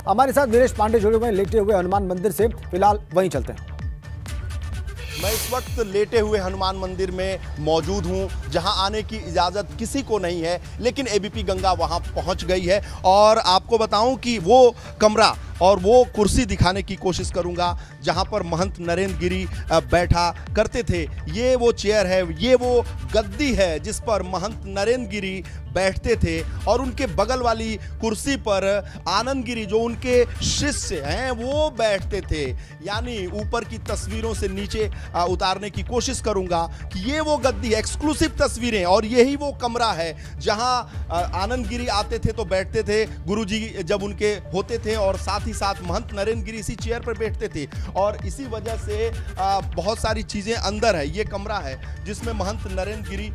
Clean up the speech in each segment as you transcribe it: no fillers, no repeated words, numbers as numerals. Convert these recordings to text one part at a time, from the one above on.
हमारे साथ वीरेश पांडे जुड़े हुए हैं लेटे हुए हनुमान मंदिर से, फिलहाल वहीं चलते हैं। मैं इस वक्त लेटे हुए हनुमान मंदिर में मौजूद हूं, जहां आने की इजाज़त किसी को नहीं है, लेकिन एबीपी गंगा वहां पहुंच गई है। और आपको बताऊं कि वो कमरा और वो कुर्सी दिखाने की कोशिश करूंगा जहां पर महंत नरेंद्र गिरी बैठा करते थे। ये वो चेयर है, ये वो गद्दी है जिस पर महंत नरेंद्र गिरी बैठते थे, और उनके बगल वाली कुर्सी पर आनंद गिरी जो उनके शिष्य हैं वो बैठते थे। यानी ऊपर की तस्वीरों से नीचे उतारने की कोशिश करूंगा कि ये वो गद्दी है, एक्सक्लूसिव तस्वीरें, और यही वो कमरा है जहां आनंद गिरी आते थे तो बैठते थे, गुरुजी जब उनके होते थे, और साथ ही साथ महंत नरेंद्र गिरी इसी चेयर पर बैठते थे। और इसी वजह से बहुत सारी चीजें अंदर है। ये कमरा है जिसमें महंत नरेंद्र गिरी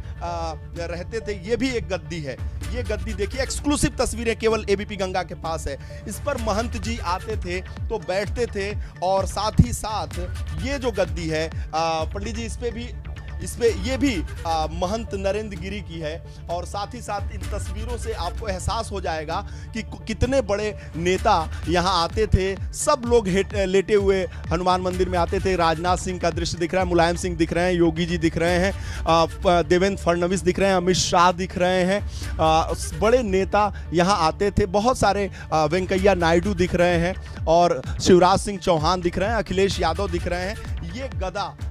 रहते थे, ये भी एक गद्दी है। ये गद्दी देखिए, एक्सक्लूसिव तस्वीरें केवल एबीपी गंगा के पास है। इस पर महंत जी आते थे तो बैठते थे, और साथ ही साथ ये जो गद्दी है पंडित जी, इस पे ये भी महंत नरेंद्र गिरी की है। और साथ ही साथ इन तस्वीरों से आपको एहसास हो जाएगा कि कितने बड़े नेता यहाँ आते थे। सब लोग लेटे हुए हनुमान मंदिर में आते थे। राजनाथ सिंह का दृश्य दिख रहा है, मुलायम सिंह दिख रहे हैं, योगी जी दिख रहे हैं, देवेंद्र फडणवीस दिख रहे हैं, अमित शाह दिख रहे हैं, बड़े नेता यहाँ आते थे। बहुत सारे वेंकैया नायडू दिख रहे हैं, और शिवराज सिंह चौहान दिख रहे हैं, अखिलेश यादव दिख रहे हैं।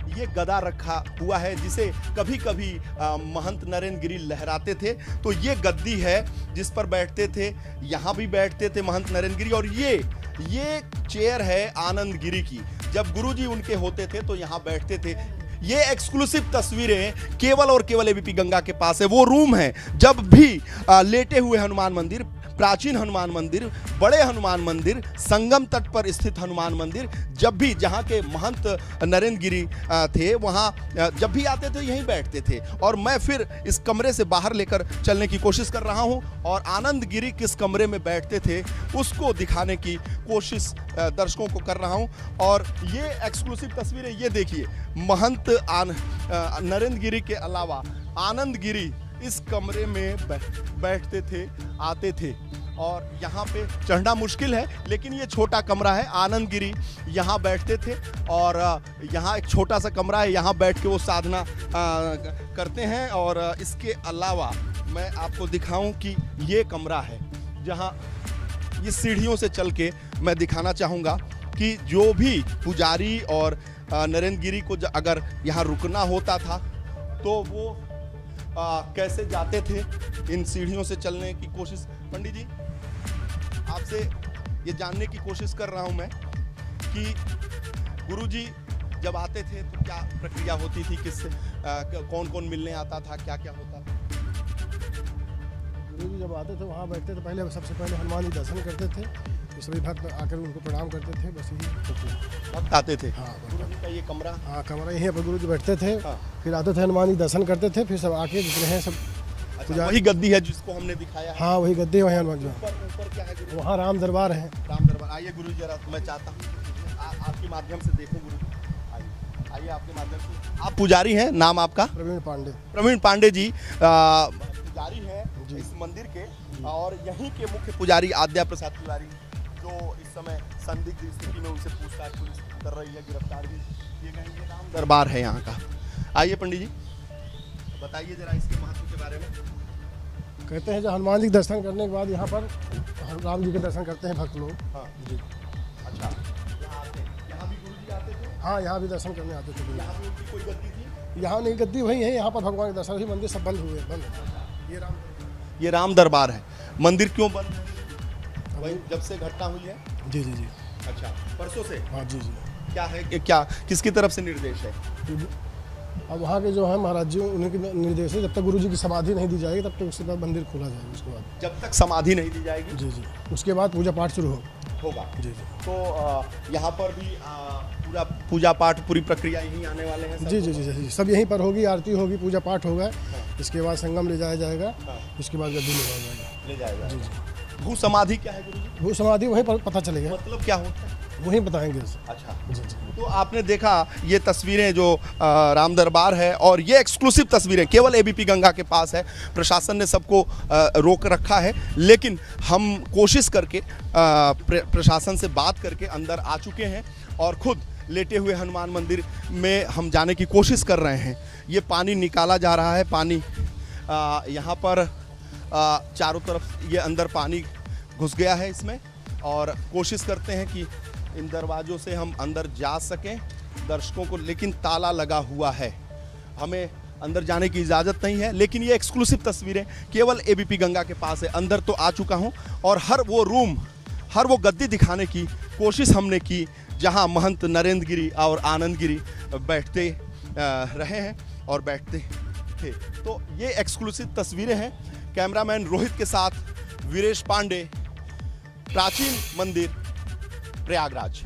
ये गदा रखा हुआ है जिसे कभी कभी महंत नरेंद्र गिरी लहराते थे। तो ये गद्दी है जिस पर बैठते थे, यहाँ भी बैठते थे महंत नरेंद्र गिरी। और ये चेयर है आनंद गिरी की, जब गुरुजी उनके होते थे तो यहाँ बैठते थे। ये एक्सक्लूसिव तस्वीरें केवल और केवल एबीपी गंगा के पास है। वो रूम है जब भी लेटे हुए हनुमान मंदिर, प्राचीन हनुमान मंदिर, बड़े हनुमान मंदिर, संगम तट पर स्थित हनुमान मंदिर, जब भी जहाँ के महंत नरेंद्र गिरी थे वहाँ जब भी आते थे यहीं बैठते थे। और मैं फिर इस कमरे से बाहर लेकर चलने की कोशिश कर रहा हूँ, और आनंद गिरी किस कमरे में बैठते थे उसको दिखाने की कोशिश दर्शकों को कर रहा हूँ। और ये एक्सक्लूसिव तस्वीरें ये देखिए, महंत नरेंद्र गिरी के अलावा आनंद गिरी इस कमरे में बैठते थे, आते थे। और यहाँ पे चढ़ना मुश्किल है, लेकिन ये छोटा कमरा है। आनंद गिरी यहाँ बैठते थे, और यहाँ एक छोटा सा कमरा है, यहाँ बैठ के वो साधना करते हैं। और इसके अलावा मैं आपको दिखाऊं कि ये कमरा है जहाँ ये सीढ़ियों से चल के मैं दिखाना चाहूँगा कि जो भी पुजारी और नरेंद्र गिरी को अगर यहाँ रुकना होता था तो वो कैसे जाते थे। इन सीढ़ियों से चलने की कोशिश, पंडित जी आपसे ये जानने की कोशिश कर रहा हूं मैं कि गुरुजी जब आते थे तो क्या प्रक्रिया होती थी, किससे कौन कौन मिलने आता था, क्या क्या होता था? गुरुजी जब आते थे वहाँ बैठते थे, पहले सबसे पहले हनुमान जी दर्शन करते थे, सभी भक्त आकर उनको प्रणाम करते थे। बस यही भक्त आते थे। हाँ, गुरुजी का ये कमरा, हाँ कमरा यहीं पर गुरुजी बैठते थे। हाँ। फिर आते थे हनुमान जी दर्शन करते थे, फिर सब आके जितने हैं सब वही गद्दी है जिसको हमने दिखाया है। हाँ वही गद्दी वही हनुमान जी। ऊपर क्या है गुरु? वहाँ राम दरबार है। राम दरबार। आइए गुरु जी, जरा मैं चाहता हूँ आपके माध्यम से देखो गुरु। आइए आपके माध्यम से। आप पुजारी हैं, नाम आपका? प्रवीण पांडे। प्रवीण पांडे जी पुजारी हैं इस मंदिर के, और यहीं के मुख्य पुजारी आद्या प्रसाद तिवारी, जो इस समय संदिग्ध स्थिति में उनसे पूछताछ पुलिस कर रही है, गिरफ्तार भी किए गए। ये राम दरबार है यहाँ का। आइए पंडित जी बताइए जरा इसके महत्व के बारे में। कहते हैं जब हनुमान जी के दर्शन करने के बाद यहाँ पर राम जी के दर्शन करते हैं भक्त लोग। हाँ जी। अच्छा, यहाँ भी गुरुजी आते थे? हाँ यहाँ भी दर्शन करने आते थे। यहाँ भी उनकी कोई गद्दी थी? यहाँ नहीं गद्दी वही है, यहाँ पर भगवान के दर्शन ही, मंदिर सब बंद हुए, बंद। ये राम दरबार है। मंदिर क्यों बंद है? वही जब से घटना हुई है। जी जी जी। अच्छा, परसों से? हाँ जी जी। क्या है, क्या किसकी तरफ से निर्देश है? अब वहाँ के जो है महाराज जी, उनके निर्देश है, जब तक गुरु जी की समाधि नहीं दी जाएगी तब तक उसके बाद मंदिर खोला जाएगा। उसके बाद जब तक समाधि नहीं दी जाएगी? जी जी। उसके बाद पूजा पाठ शुरू होगा। जी जी। तो यहाँ पर भी पूरा पूजा पाठ, पूरी प्रक्रिया यहीं आने वाले हैं? जी जी जी जी, सब यहीं पर होगी, आरती होगी, पूजा पाठ होगा। इसके बाद संगम ले जाया जाएगा। इसके बाद गद्दी ले जाया जाएगा। ले जाएगा। जी जी। भू समाधि क्या है गुरुजी? वो समाधि वहीं पर पता चलेगा, मतलब क्या होता है? वहीं बताएंगे। अच्छा, जी जी। तो आपने देखा ये तस्वीरें जो राम दरबार है, और ये एक्सक्लूसिव तस्वीरें केवल एबीपी गंगा के पास है। प्रशासन ने सबको रोक रखा है, लेकिन हम कोशिश करके प्रशासन से बात करके अंदर आ चुके हैं और खुद लेटे हुए हनुमान मंदिर में हम जाने की कोशिश कर रहे हैं। ये पानी निकाला जा रहा है, पानी यहाँ पर चारों तरफ ये अंदर पानी घुस गया है इसमें, और कोशिश करते हैं कि इन दरवाज़ों से हम अंदर जा सकें दर्शकों को, लेकिन ताला लगा हुआ है, हमें अंदर जाने की इजाज़त नहीं है। लेकिन ये एक्सक्लूसिव तस्वीरें केवल एबीपी गंगा के पास है। अंदर तो आ चुका हूँ और हर वो रूम, हर वो गद्दी दिखाने की कोशिश हमने की जहाँ महंत नरेंद्र गिरी और आनंद गिरी बैठते रहे हैं और बैठते थे। तो ये एक्सक्लूसिव तस्वीरें हैं। कैमरामैन रोहित के साथ वीरेश पांडे, प्राचीन मंदिर, प्रयागराज।